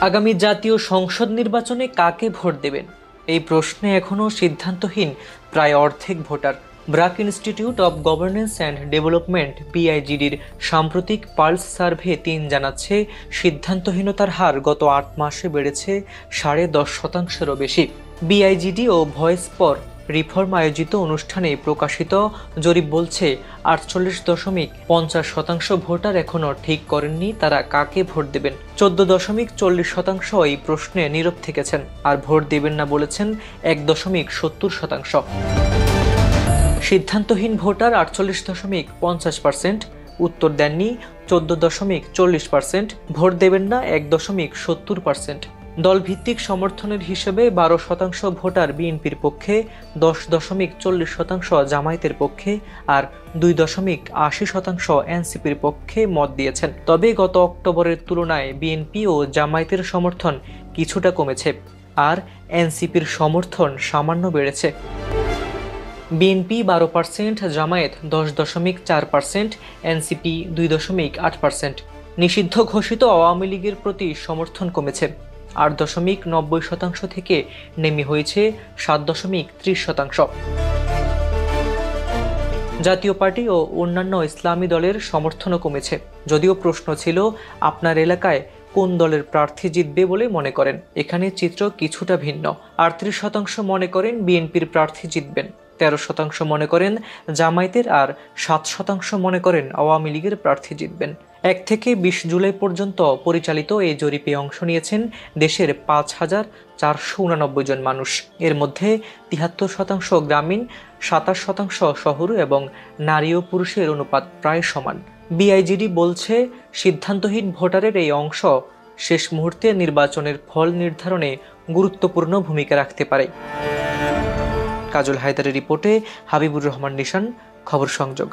আগামী জাতীয় সংসদ নির্বাচনে কাকে ভোট দেবেন এই প্রশ্নে এখনও সিদ্ধান্তহীন প্রায় অর্ধেক ভোটার। BRAC institute of governance and development বিআইজিডির সাম্প্রতিক পালস সার্ভে ৩ জানাচ্ছে সিদ্ধান্তহীনতার হার গত ৮ মাসে বেড়েছে 10.৫%-এরও বেশি। বিআইজিডি ও ভয়েস ফর রিফর্ম আয়োজিত অনুষ্ঠানে প্রকাশিত জরিপ বলছে 48.50% ভোটার এখনও ঠিক করেননি তারা কাকে ভোট দেবেন। 14.40% এই প্রশ্নে নীরব থেকেছেন, আর ভোট দেবেন না বলেছেন 1.70%। সিদ্ধান্তহীন ভোটার 48.50%, উত্তর দেননি 14.40%, ভোট দেবেন না 1.70%। দলভিত্তিক সমর্থনের হিসেবে 12% ভোটার বিএনপির পক্ষে, 10.40% জামায়াতের পক্ষে আর 2.80% এনসিপির পক্ষে মত দিয়েছেন। তবে গত অক্টোবরের তুলনায় বিএনপি ও জামায়াতের সমর্থন কিছুটা কমেছে, আর এনসিপির সমর্থন সামান্য বেড়েছে। BNP 12%, Jamaat 10.4%, NCP 2.8%। নিষিদ্ধ ঘোষিত আওয়ামী লীগের প্রতি সমর্থন কমেছে 8.90% থেকে নেমে হয়েছে 7.30%। জাতীয় পার্টি ও অন্যান্য ইসলামী দলের সমর্থনও কমেছে, যদিও প্রশ্ন ছিল আপনার এলাকায় কোন দলের প্রার্থী জিতবে বলে মনে করেন। এখানে চিত্র কিছুটা ভিন্ন। 38% মনে করেন বিএনপির প্রার্থী জিতবেন, 13% মনে করেন জামায়াতের আর 7% মনে করেন আওয়ামী লীগের প্রার্থী জিতবেন। 1 থেকে 20 জুলাই পর্যন্ত পরিচালিত এই জরিপে অংশ নিয়েছেন দেশের 5,489 জন মানুষ। এর মধ্যে 73% গ্রামীণ, 27% শহর এবং নারী ও পুরুষের অনুপাত প্রায় সমান। বিআইজিডি বলছে সিদ্ধান্তহীন ভোটারের এই অংশ শেষ মুহূর্তে নির্বাচনের ফল নির্ধারণে গুরুত্বপূর্ণ ভূমিকা রাখতে পারে। কাজল হায়দারের রিপোর্টে হাবিবুর রহমান নিশান, খবর সংযোগ।